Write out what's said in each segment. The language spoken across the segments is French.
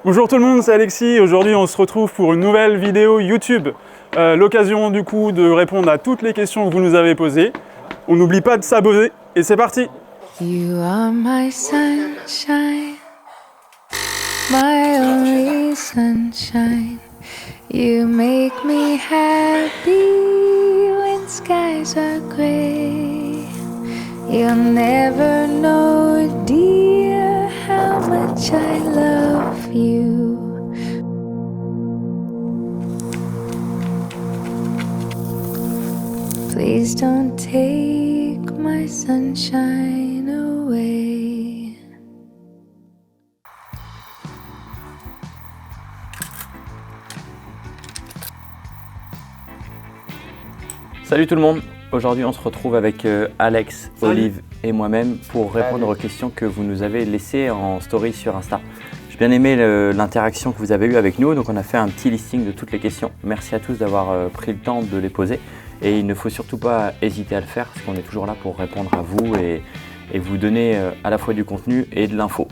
Bonjour tout le monde, c'est Alexis. Aujourd'hui, on se retrouve pour une nouvelle vidéo YouTube. L'occasion du coup de répondre à toutes les questions que vous nous avez posées. On n'oublie pas de s'abonner et c'est parti. You are my sunshine, my only sunshine. You make me happy when skies are gray. You'll never know, dear, how much I love you. Please don't take my sunshine away. Salut tout le monde, aujourd'hui on se retrouve avec Alex, Salut. Olive et moi-même pour répondre aux questions que vous nous avez laissées en story sur Insta. J'ai bien aimé l'interaction que vous avez eue avec nous, donc on a fait un petit listing de toutes les questions. Merci à tous d'avoir pris le temps de les poser et il ne faut surtout pas hésiter à le faire parce qu'on est toujours là pour répondre à vous et vous donner à la fois du contenu et de l'info.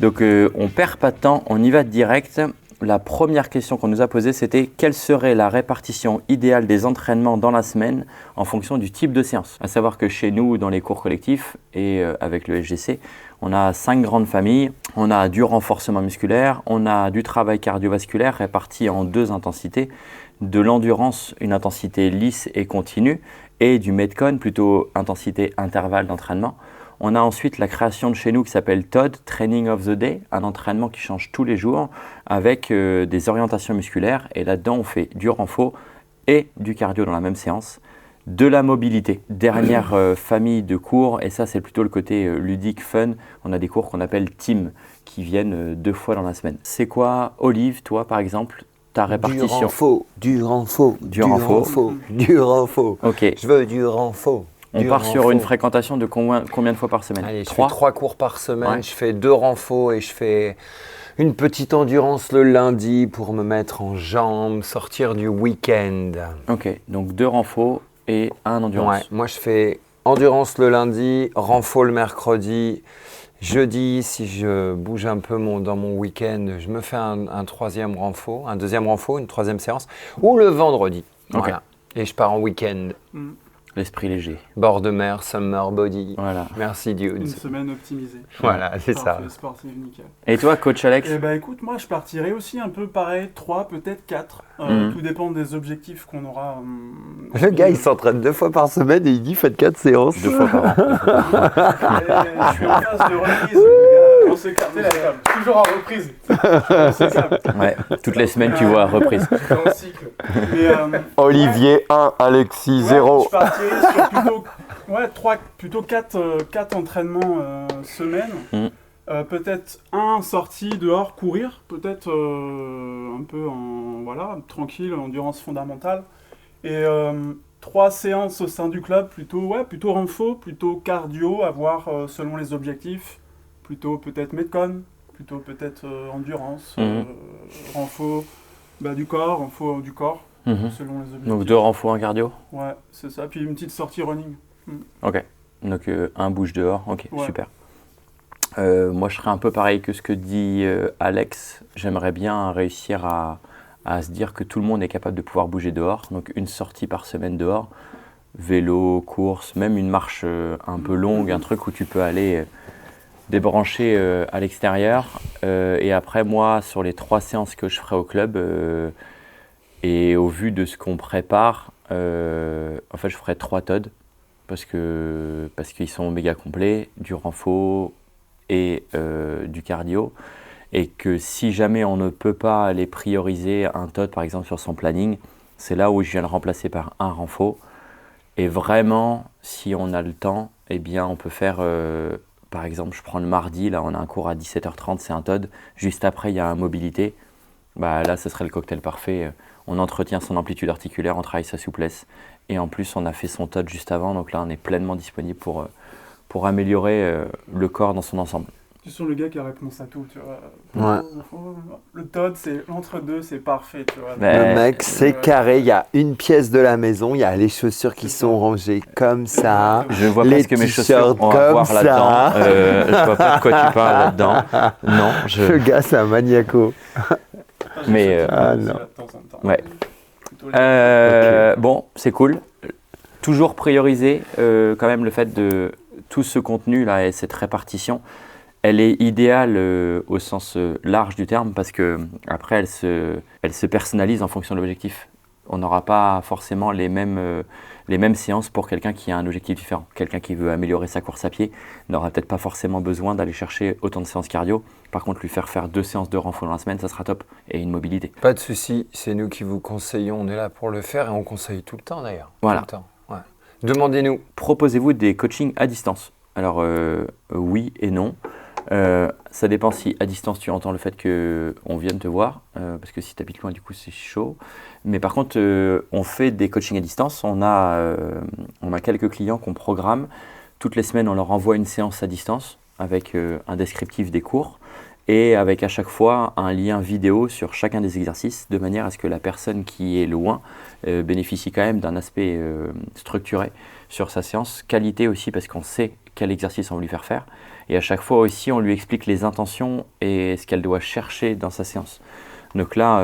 Donc on perd pas de temps, on y va direct. La première question qu'on nous a posée, c'était quelle serait la répartition idéale des entraînements dans la semaine en fonction du type de séance. À savoir que chez nous, dans les cours collectifs et avec le SGC, on a 5 grandes familles. On a du renforcement musculaire, on a du travail cardiovasculaire réparti en 2 intensités, de l'endurance, une intensité lisse et continue, et du Metcon, plutôt intensité intervalle d'entraînement. On a ensuite la création de chez nous qui s'appelle TOD, Training of the Day, un entraînement qui change tous les jours avec des orientations musculaires. Et là-dedans, on fait du renfo et du cardio dans la même séance. De la mobilité, dernière famille de cours, et ça c'est plutôt le côté ludique, fun. On a des cours qu'on appelle team qui viennent 2 fois dans la semaine. C'est quoi, Olive, toi par exemple, ta répartition? Du renfo. Ok. Je veux du renfo. On part sur une fréquentation de combien de fois par semaine? Allez, je 3 fais 3 cours par semaine, Ouais. je fais 2 renfos et je fais une petite endurance le lundi pour me mettre en jambes, sortir du week-end. Ok, donc 2 renfos et 1 endurance. Ouais, moi je fais endurance le lundi, renfo le mercredi. Jeudi, si je bouge un peu dans mon week-end, je me fais un deuxième renfo, une 3e séance. Ou le vendredi. Ok. Voilà. Et je pars en week-end. L'esprit léger. Bord de mer, summer body. Voilà. Merci Une dudes. semaine optimisée. Voilà, c'est ça. Parfait, sportif, nickel. Et toi, coach Alex? Eh ben écoute, moi je partirais aussi un peu pareil, 3, peut-être 4. Tout dépend des objectifs qu'on aura. Le gars, il s'entraîne 2 fois par semaine et il dit faites 4 séances. 2 fois par an. Je suis en phase de reprise, les gars. On s'écarte la table. Toujours en reprise. On s'écarte. Ouais, toutes les semaines tu vois reprise. Dans le cycle. Mais, Olivier 1, Alexis ouais, 0. Je partirais sur plutôt 4 entraînements semaine. Peut-être un sorti dehors courir, peut-être un peu tranquille, endurance fondamentale. Et 3 séances au sein du club, plutôt renfo, plutôt cardio, à voir selon les objectifs. Plutôt peut-être Metcon, plutôt peut-être endurance, renfo du corps, renfo du corps, selon les objectifs. Donc 2 renfos, 1 cardio? Ouais, c'est ça. Puis une petite sortie running. Ok. Donc un bouge dehors, ok, Ouais. super. Moi je serais un peu pareil que ce que dit Alex. J'aimerais bien réussir à se dire que tout le monde est capable de pouvoir bouger dehors. Donc une sortie par semaine dehors, vélo, course, même une marche un peu longue, un truc où tu peux aller débrancher à l'extérieur. Et après moi, sur les 3 séances que je ferai au club, et au vu de ce qu'on prépare, en fait je ferai 3 TOD parce qu'ils sont méga complets, du renfo et du cardio, et que si jamais on ne peut pas les prioriser un TOD par exemple sur son planning, c'est là où je viens le remplacer par un renfo. Et vraiment, si on a le temps, eh bien on peut faire, par exemple, je prends le mardi, là on a un cours à 17h30, c'est un TOD, juste après il y a un mobilité, là ce serait le cocktail parfait. On entretient son amplitude articulaire, on travaille sa souplesse, et en plus on a fait son TOD juste avant, donc là on est pleinement disponible pour améliorer le corps dans son ensemble. Tu sens le gars qui a réponse à tout, tu vois. Ouais. Le Todd, c'est l'entre-deux, c'est parfait, tu vois. Ben, Le mec, c'est carré, il y a une pièce de la maison, il y a les chaussures qui sont rangées comme ça. Je vois Les presque mes chaussures, t-shirts on va comme voir ça. là-dedans. Je vois pas de quoi tu parles là-dedans. Non, Le gars, c'est un maniaco. Mais, non. Ouais. Bon, c'est cool. Toujours prioriser quand même le fait de tout ce contenu là et cette répartition. Elle est idéale au sens large du terme parce que après elle se personnalise en fonction de l'objectif. On n'aura pas forcément les mêmes séances pour quelqu'un qui a un objectif différent. Quelqu'un qui veut améliorer sa course à pied n'aura peut-être pas forcément besoin d'aller chercher autant de séances cardio. Par contre, lui faire 2 séances de renfort dans la semaine, ça sera top. Et une mobilité. Pas de souci, c'est nous qui vous conseillons, on est là pour le faire et on conseille tout le temps d'ailleurs. Voilà. Tout le temps. Ouais. Demandez-nous. Proposez-vous des coachings à distance? Alors oui et non. Ça dépend si à distance tu entends le fait qu'on vienne te voir, parce que si tu habites loin du coup c'est chaud. Mais par contre on fait des coachings à distance, on a quelques clients qu'on programme. Toutes les semaines on leur envoie une séance à distance avec un descriptif des cours et avec à chaque fois un lien vidéo sur chacun des exercices de manière à ce que la personne qui est loin bénéficie quand même d'un aspect structuré sur sa séance, qualité aussi parce qu'on sait quel exercice on veut lui faire faire. Et à chaque fois aussi, on lui explique les intentions et ce qu'elle doit chercher dans sa séance. Donc là,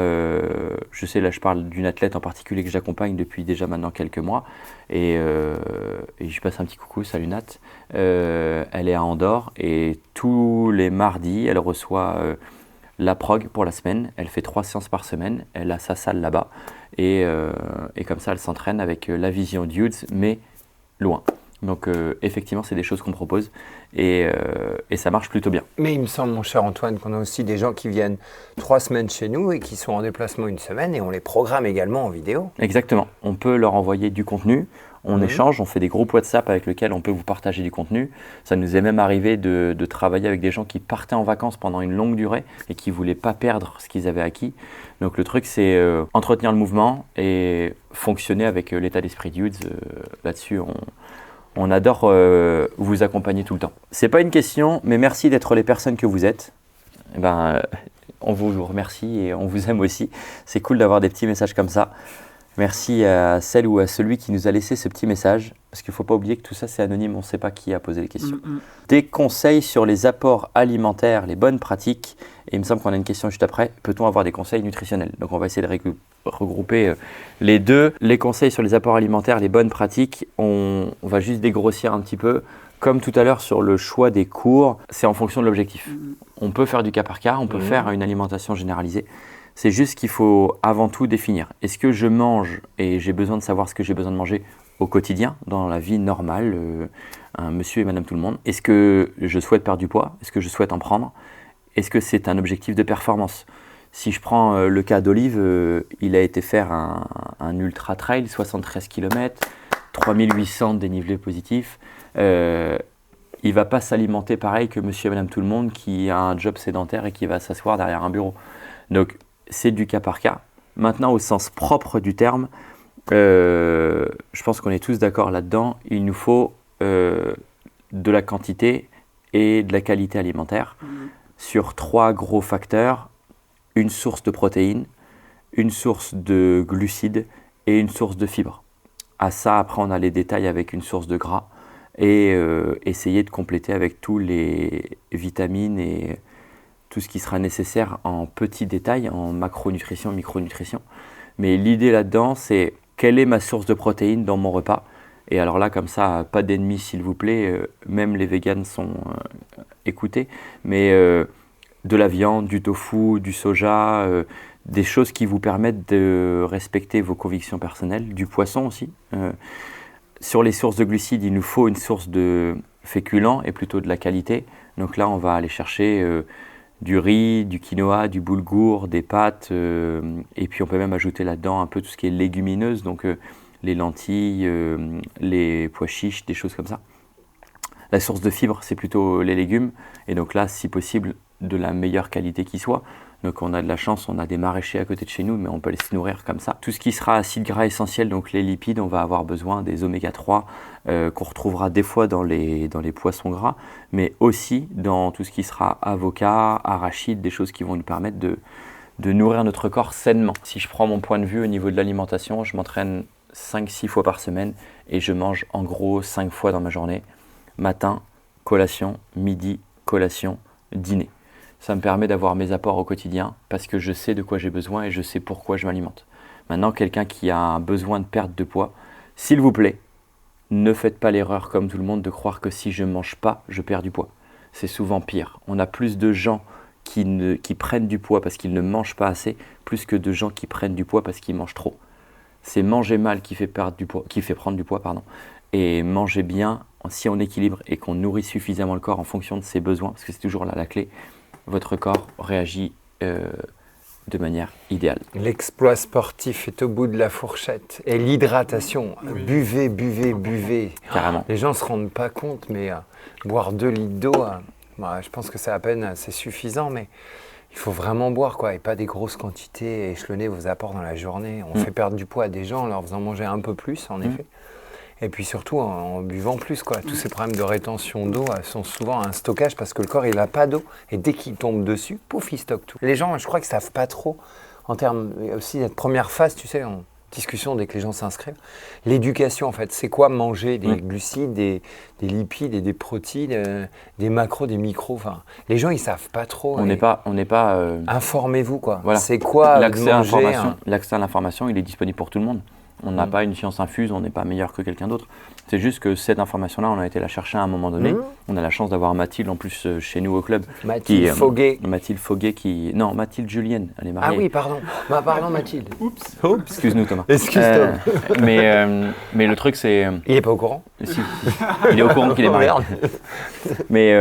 je sais, là je parle d'une athlète en particulier que j'accompagne depuis déjà maintenant quelques mois. Et je lui passe un petit coucou, salut Nat. Elle est à Andorre et tous les mardis, elle reçoit la prog pour la semaine. Elle fait 3 séances par semaine. Elle a sa salle là-bas. Et comme ça, elle s'entraîne avec la vision Dudes, mais loin. Donc effectivement, c'est des choses qu'on propose et ça marche plutôt bien. Mais il me semble, mon cher Antoine, qu'on a aussi des gens qui viennent 3 semaines chez nous et qui sont en déplacement 1 semaine et on les programme également en vidéo. Exactement. On peut leur envoyer du contenu, on échange, on fait des groupes WhatsApp avec lesquels on peut vous partager du contenu. Ça nous est même arrivé de travailler avec des gens qui partaient en vacances pendant une longue durée et qui ne voulaient pas perdre ce qu'ils avaient acquis. Donc le truc, c'est entretenir le mouvement et fonctionner avec l'état d'esprit Dudes. Là-dessus, on adore vous accompagner tout le temps. C'est pas une question, mais merci d'être les personnes que vous êtes. On vous remercie et on vous aime aussi. C'est cool d'avoir des petits messages comme ça. Merci à celle ou à celui qui nous a laissé ce petit message. Parce qu'il ne faut pas oublier que tout ça, c'est anonyme. On ne sait pas qui a posé les questions. Des conseils sur les apports alimentaires, les bonnes pratiques. Et il me semble qu'on a une question juste après. Peut-on avoir des conseils nutritionnels? Donc on va essayer de regrouper les deux. Les conseils sur les apports alimentaires, les bonnes pratiques. On va juste dégrossir un petit peu. Comme tout à l'heure sur le choix des cours, c'est en fonction de l'objectif. On peut faire du cas par cas, on peut faire une alimentation généralisée. C'est juste qu'il faut avant tout définir. Est-ce que je mange et j'ai besoin de savoir ce que j'ai besoin de manger au quotidien, dans la vie normale, monsieur et madame tout le monde? Est-ce que je souhaite perdre du poids? Est-ce que je souhaite en prendre? Est-ce que c'est un objectif de performance? Si je prends le cas d'Olive, il a été faire un ultra trail, 73 km, 3800 de dénivelé positif. Il ne va pas s'alimenter pareil que monsieur et madame tout le monde qui a un job sédentaire et qui va s'asseoir derrière un bureau. Donc, c'est du cas par cas. Maintenant, au sens propre du terme, je pense qu'on est tous d'accord là-dedans. Il nous faut de la quantité et de la qualité alimentaire sur 3 gros facteurs. Une source de protéines, une source de glucides et une source de fibres. À ça, après, on a les détails avec une source de gras et essayer de compléter avec tous les vitamines et tout ce qui sera nécessaire en petits détails, en macronutrition, micronutrition. Mais l'idée là-dedans, c'est quelle est ma source de protéines dans mon repas? Et alors là, comme ça, pas d'ennemis s'il vous plaît, même les véganes sont écoutés, mais de la viande, du tofu, du soja, des choses qui vous permettent de respecter vos convictions personnelles, du poisson aussi. Sur les sources de glucides, il nous faut une source de féculents et plutôt de la qualité. Donc là, on va aller chercher du riz, du quinoa, du boulgour, des pâtes, et puis on peut même ajouter là-dedans un peu tout ce qui est légumineuse, donc les lentilles, les pois chiches, des choses comme ça. La source de fibres, c'est plutôt les légumes, et donc là, si possible, de la meilleure qualité qui soit. Donc on a de la chance, on a des maraîchers à côté de chez nous, mais on peut les se nourrir comme ça. Tout ce qui sera acides gras essentiels, donc les lipides, on va avoir besoin des oméga 3 qu'on retrouvera des fois dans les poissons gras, mais aussi dans tout ce qui sera avocat, arachide, des choses qui vont nous permettre de nourrir notre corps sainement. Si je prends mon point de vue au niveau de l'alimentation, je m'entraîne 5-6 fois par semaine et je mange en gros 5 fois dans ma journée. Matin, collation, midi, collation, dîner. Ça me permet d'avoir mes apports au quotidien parce que je sais de quoi j'ai besoin et je sais pourquoi je m'alimente. Maintenant, quelqu'un qui a un besoin de perte de poids, s'il vous plaît, ne faites pas l'erreur comme tout le monde de croire que si je ne mange pas, je perds du poids. C'est souvent pire. On a plus de gens qui prennent du poids parce qu'ils ne mangent pas assez, plus que de gens qui prennent du poids parce qu'ils mangent trop. C'est manger mal qui fait prendre du poids, et manger bien, si on équilibre et qu'on nourrit suffisamment le corps en fonction de ses besoins, parce que c'est toujours là la clé, votre corps réagit de manière idéale. L'exploit sportif est au bout de la fourchette. Et l'hydratation, buvez, buvez, buvez. Carrément. Les gens ne se rendent pas compte, mais boire 2 litres d'eau, je pense que c'est suffisant, mais il faut vraiment boire, quoi, et pas des grosses quantités, et échelonner vos apports dans la journée. On fait perdre du poids à des gens en leur faisant manger un peu plus, en effet. Et puis surtout en buvant plus, quoi. Tous ces problèmes de rétention d'eau sont souvent un stockage parce que le corps, il n'a pas d'eau. Et dès qu'il tombe dessus, pouf, il stocke tout. Les gens, je crois qu'ils ne savent pas trop, en termes aussi de première phase, tu sais, en discussion dès que les gens s'inscrivent. L'éducation, en fait, c'est quoi manger des glucides, des lipides et des protéines, des macros, des micros. Enfin, les gens, ils ne savent pas trop. On n'est pas informez-vous, quoi. Voilà. C'est quoi l'accès à l'information, il est disponible pour tout le monde. On n'a pas une science infuse, on n'est pas meilleur que quelqu'un d'autre. C'est juste que cette information-là, on a été la chercher à un moment donné. On a la chance d'avoir Mathilde en plus chez nous au club. Mathilde Foguet. Mathilde Foguet Non, Mathilde Julienne, elle est mariée. Ah oui, pardon. Pardon Mathilde. Oups. Excuse-nous Thomas. Excuse-toi. Mais le truc c'est... Il n'est pas au courant. Si. Il est au courant qu'il est marié. Mais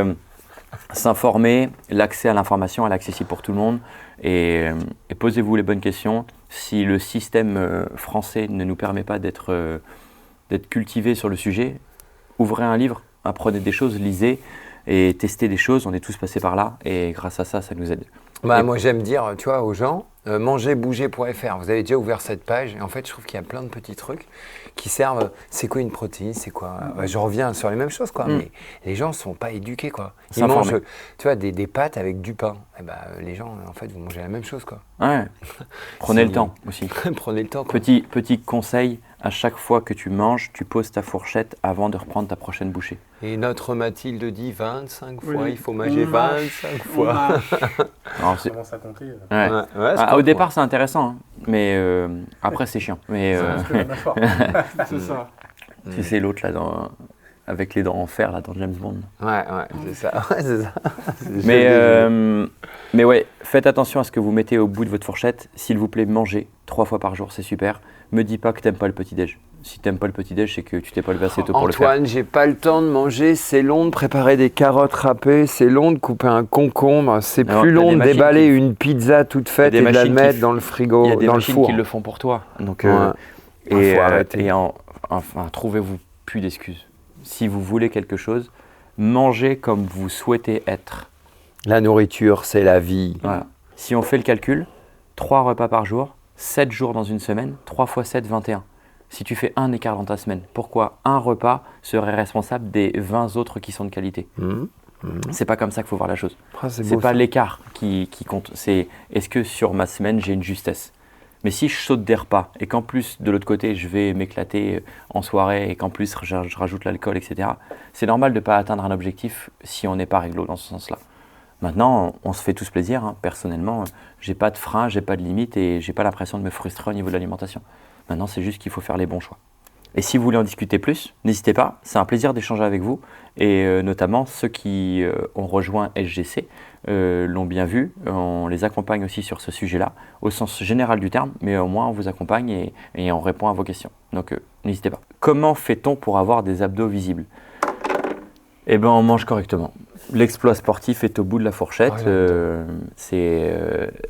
s'informer, l'accès à l'information, elle est accessible pour tout le monde. Et posez-vous les bonnes questions. Si le système français ne nous permet pas d'être cultivés sur le sujet, ouvrez un livre, apprenez des choses, lisez et testez des choses. On est tous passés par là et grâce à ça, ça nous aide. Moi, j'aime dire, tu vois, aux gens, mangerbouger.fr. Vous avez déjà ouvert cette page et en fait, je trouve qu'il y a plein de petits trucs qui servent. C'est quoi une protéine? C'est quoi je reviens sur les mêmes choses, quoi. Mais les gens ne sont pas éduqués, quoi. Ils mangent, tu vois, des pâtes avec du pain. Les gens, en fait, vous mangez la même chose, quoi. Ouais. Prenez le temps aussi. Prenez le temps, quoi. Petit conseil, à chaque fois que tu manges, tu poses ta fourchette avant de reprendre ta prochaine bouchée. Et notre Mathilde dit 25 fois, il faut manger 25 fois. Alors, commence à compter. Au départ, c'est intéressant, hein, mais après, c'est chiant. Mais, c'est ça. Si c'est l'autre là, avec les dents en fer là, dans James Bond. Ouais, c'est ça. Mais ouais, faites attention à ce que vous mettez au bout de votre fourchette. S'il vous plaît, mangez 3 fois par jour, c'est super. Me dis pas que t'aimes pas le petit-déj. Si t'aimes pas le petit-déj, c'est que tu t'es pas levé assez tôt pour le faire. Antoine, j'ai pas le temps de manger, c'est long de préparer des carottes râpées, c'est long de couper un concombre, c'est plus long de déballer une pizza toute faite et de la mettre dans le frigo, dans le four. Il y a des machines qui le font pour toi. Donc, enfin, trouvez-vous plus d'excuses. Si vous voulez quelque chose, mangez comme vous souhaitez être. La nourriture, c'est la vie. Voilà. Si on fait le calcul, 3 repas par jour, 7 jours dans une semaine, 3 x 7, 21. Si tu fais un écart dans ta semaine, pourquoi un repas serait responsable des 20 autres qui sont de qualité? C'est pas comme ça qu'il faut voir la chose. C'est pas l'écart qui compte. C'est est-ce que sur ma semaine, j'ai une justesse? Mais si je saute des repas et qu'en plus, de l'autre côté, je vais m'éclater en soirée et qu'en plus, je rajoute l'alcool, etc., c'est normal de ne pas atteindre un objectif si on n'est pas réglo dans ce sens-là. Maintenant, on se fait tous plaisir. Hein. Personnellement, j'ai pas de frein, j'ai pas de limite et j'ai pas l'impression de me frustrer au niveau de l'alimentation. Maintenant, c'est juste qu'il faut faire les bons choix. Et si vous voulez en discuter plus, n'hésitez pas. C'est un plaisir d'échanger avec vous. Et notamment, ceux qui ont rejoint SGC l'ont bien vu. On les accompagne aussi sur ce sujet-là, au sens général du terme. Mais au moins, on vous accompagne et on répond à vos questions. Donc, n'hésitez pas. Comment fait-on pour avoir des abdos visibles? Eh bien, on mange correctement. L'exploit sportif est au bout de la fourchette.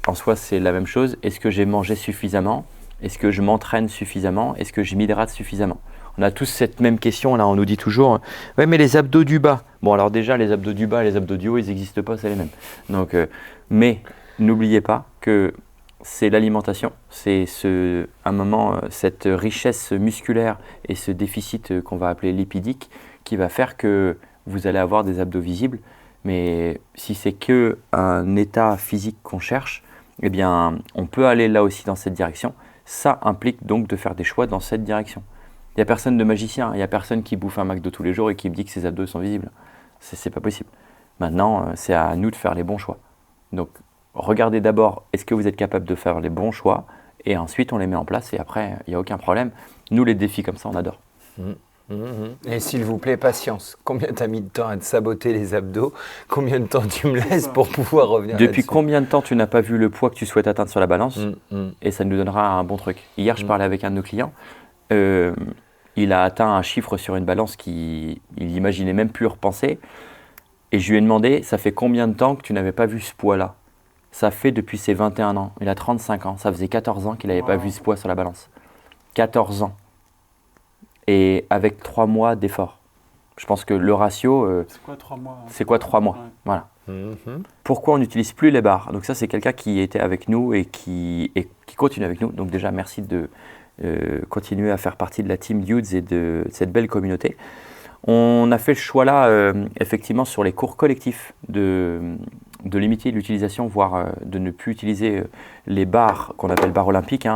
En soi, c'est la même chose. Est-ce que j'ai mangé suffisamment? Est-ce que je m'entraîne suffisamment? Est-ce que je m'hydrate suffisamment? On a tous cette même question, là, on nous dit toujours « Ouais, mais les abdos du bas ». Bon, alors déjà, les abdos du bas et les abdos du haut, ils n'existent pas, c'est les mêmes. Donc, mais n'oubliez pas que c'est l'alimentation, c'est à un moment cette richesse musculaire et ce déficit qu'on va appeler lipidique qui va faire que vous allez avoir des abdos visibles. Mais si c'est qu'un état physique qu'on cherche, eh bien, on peut aller là aussi dans cette direction. Ça implique donc de faire des choix dans cette direction. Il n'y a personne de magicien, il n'y a personne qui bouffe un McDo tous les jours et qui me dit que ses abdos sont visibles. C'est pas possible. Maintenant, c'est à nous de faire les bons choix. Donc, regardez d'abord, est-ce que vous êtes capable de faire les bons choix, et ensuite on les met en place, et après, il n'y a aucun problème. Nous, les défis comme ça, on adore. Et s'il vous plaît, patience. Combien tu as mis de temps à te saboter les abdos? Combien de temps tu me laisses pour pouvoir revenir Depuis là-dessus? combien de temps tu n'as pas vu le poids que tu souhaites atteindre sur la balance? Et ça nous donnera un bon truc. Hier, je parlais avec un de nos clients. Il a atteint un chiffre sur une balance qu'il n'imaginait même plus repenser. Et je lui ai demandé, ça fait combien de temps que tu n'avais pas vu ce poids-là? Ça fait depuis ses 21 ans. Il a 35 ans. Ça faisait 14 ans qu'il n'avait pas vu ce poids sur la balance. 14 ans. Et avec 3 mois d'effort. Je pense que le ratio... C'est quoi 3 mois? C'est quoi 3 mois? Ouais. Voilà. Pourquoi on n'utilise plus les barres? Donc ça, c'est quelqu'un qui était avec nous et qui continue avec nous. Donc déjà, merci de continuer à faire partie de la team Youths et de cette belle communauté. On a fait le choix là, effectivement, sur les cours collectifs de limiter l'utilisation, voire de ne plus utiliser les barres qu'on appelle barres olympiques.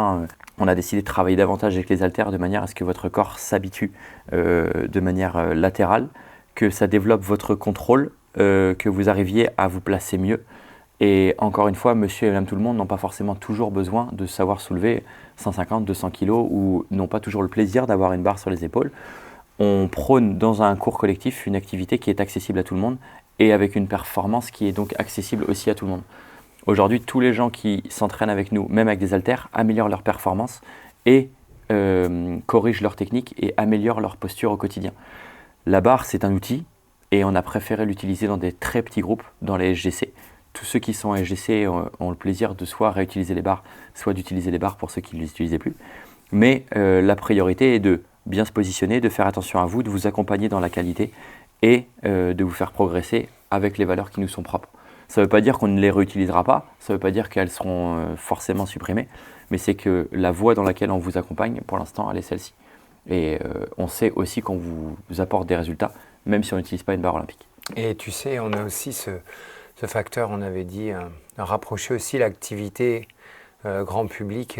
On a décidé de travailler davantage avec les haltères de manière à ce que votre corps s'habitue de manière latérale, que ça développe votre contrôle, que vous arriviez à vous placer mieux. Et encore une fois, monsieur et madame tout le monde n'ont pas forcément toujours besoin de savoir soulever 150, 200 kilos ou n'ont pas toujours le plaisir d'avoir une barre sur les épaules. On prône dans un cours collectif une activité qui est accessible à tout le monde et avec une performance qui est donc accessible aussi à tout le monde. Aujourd'hui, tous les gens qui s'entraînent avec nous, même avec des haltères, améliorent leur performance et corrigent leur technique et améliorent leur posture au quotidien. La barre, c'est un outil et on a préféré l'utiliser dans des très petits groupes, dans les SGC. Tous ceux qui sont SGC ont le plaisir de soit réutiliser les barres, soit d'utiliser les barres pour ceux qui ne les utilisaient plus. Mais la priorité est de bien se positionner, de faire attention à vous, de vous accompagner dans la qualité et de vous faire progresser avec les valeurs qui nous sont propres. Ça ne veut pas dire qu'on ne les réutilisera pas, ça ne veut pas dire qu'elles seront forcément supprimées, mais c'est que la voie dans laquelle on vous accompagne, pour l'instant, elle est celle-ci. Et on sait aussi qu'on vous apporte des résultats, même si on n'utilise pas une barre olympique. Et tu sais, on a aussi ce facteur, on avait dit, rapprocher aussi l'activité grand public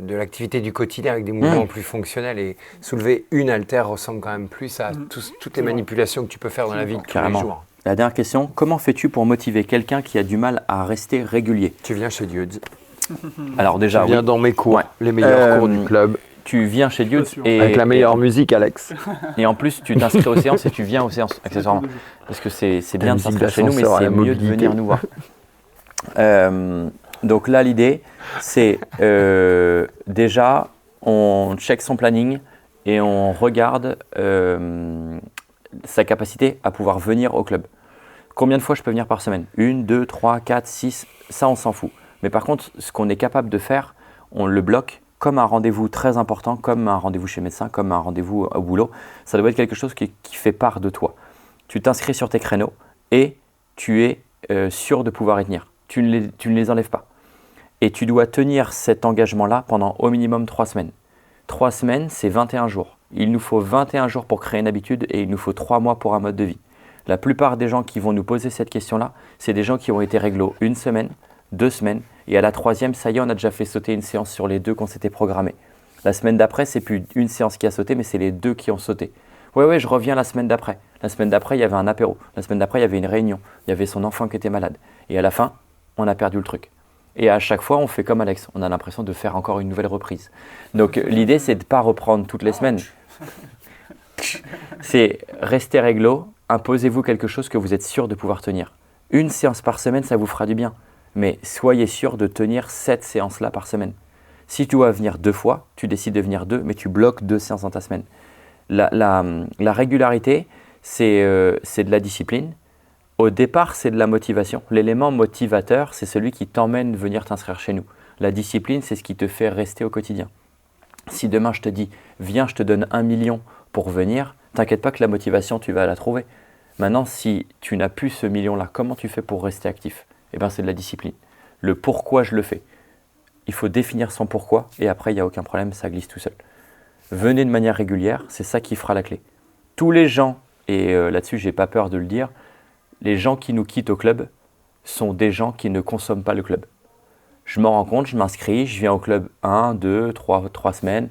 de l'activité du quotidien avec des mouvements plus fonctionnels. Et soulever une haltère ressemble quand même plus à toutes les manipulations que tu peux faire dans la vie de tous les jours. La dernière question, comment fais-tu pour motiver quelqu'un qui a du mal à rester régulier? Tu viens chez Youths. Alors déjà, tu viens dans mes cours, les meilleurs cours du club. Tu viens chez Youths et avec la meilleure musique, Alex. Et en plus, tu t'inscris aux séances et tu viens aux séances, accessoirement. Parce que c'est bien de s'inscrire chez nous, mais c'est mieux de venir nous voir. Donc là, l'idée, c'est déjà, on check son planning et on regarde sa capacité à pouvoir venir au club. Combien de fois je peux venir par semaine? 1, 2, 3, 4, 6, ça on s'en fout. Mais par contre, ce qu'on est capable de faire, on le bloque comme un rendez-vous très important, comme un rendez-vous chez le médecin, comme un rendez-vous au boulot. Ça doit être quelque chose qui fait part de toi. Tu t'inscris sur tes créneaux et tu es sûr de pouvoir y tenir. Tu ne les enlèves pas. Et tu dois tenir cet engagement-là pendant au minimum 3 semaines. 3 semaines, c'est 21 jours. Il nous faut 21 jours pour créer une habitude et il nous faut 3 mois pour un mode de vie. La plupart des gens qui vont nous poser cette question-là, c'est des gens qui ont été réglo 1 semaine, 2 semaines, et à la 3e, ça y est, on a déjà fait sauter une séance sur les 2 qu'on s'était programmés. La semaine d'après, c'est plus une séance qui a sauté, mais c'est les 2 qui ont sauté. Ouais, je reviens la semaine d'après. La semaine d'après, il y avait un apéro. La semaine d'après, il y avait une réunion. Il y avait son enfant qui était malade. Et à la fin, on a perdu le truc. Et à chaque fois, on fait comme Alex. On a l'impression de faire encore une nouvelle reprise. Donc l'idée, c'est de ne pas reprendre toutes les semaines. C'est rester réglo, imposez-vous quelque chose que vous êtes sûr de pouvoir tenir. 1 séance par semaine, ça vous fera du bien. Mais soyez sûr de tenir cette séance-là par semaine. Si tu dois venir 2 fois, tu décides de venir 2, mais tu bloques 2 séances dans ta semaine. La régularité, c'est de la discipline. Au départ, c'est de la motivation. L'élément motivateur, c'est celui qui t'emmène venir t'inscrire chez nous. La discipline, c'est ce qui te fait rester au quotidien. Si demain, je te dis, viens, je te donne 1 million pour venir, t'inquiète pas que la motivation, tu vas la trouver. Maintenant, si tu n'as plus ce million-là, comment tu fais pour rester actif? Eh bien, c'est de la discipline. le pourquoi je le fais. Il faut définir son pourquoi et après, il n'y a aucun problème, ça glisse tout seul. Venez de manière régulière, c'est ça qui fera la clé. Tous les gens, et là-dessus, j'ai pas peur de le dire, les gens qui nous quittent au club sont des gens qui ne consomment pas le club. Je m'en rends compte, je m'inscris, je viens au club 1, 2, 3 semaines.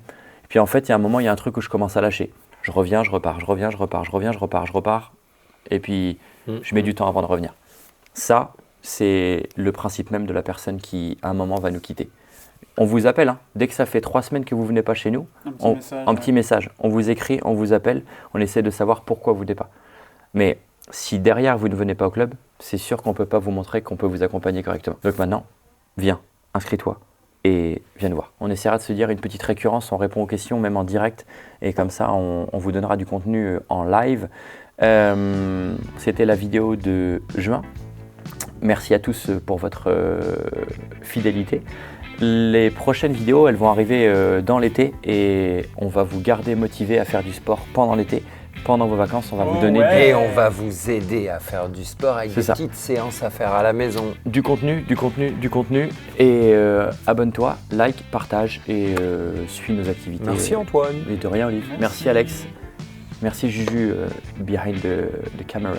Et puis en fait, il y a un moment, il y a un truc où je commence à lâcher. Je reviens, je repars, je reviens, je repars, je reviens, je repars, je repars. Et puis, je mets du temps avant de revenir. Ça, c'est le principe même de la personne qui, à un moment, va nous quitter. On vous appelle, hein. Dès que ça fait 3 semaines que vous ne venez pas chez nous, un petit message. On vous écrit, on vous appelle, on essaie de savoir pourquoi vous ne venez pas. Mais si derrière vous ne venez pas au club, c'est sûr qu'on ne peut pas vous montrer qu'on peut vous accompagner correctement. Donc maintenant, viens, inscris-toi et viens nous voir. On essaiera de se dire une petite récurrence, on répond aux questions même en direct et comme ça on vous donnera du contenu en live. C'était la vidéo de juin. Merci à tous pour votre fidélité. Les prochaines vidéos, elles vont arriver dans l'été et on va vous garder motivé à faire du sport pendant l'été. Pendant vos vacances, on va vous donner Et on va vous aider à faire du sport avec des petites séances à faire à la maison. Du contenu. Et abonne-toi, like, partage et suis nos activités. Merci Antoine. Et de rien Olive. Merci Alex. Merci Juju behind the camera.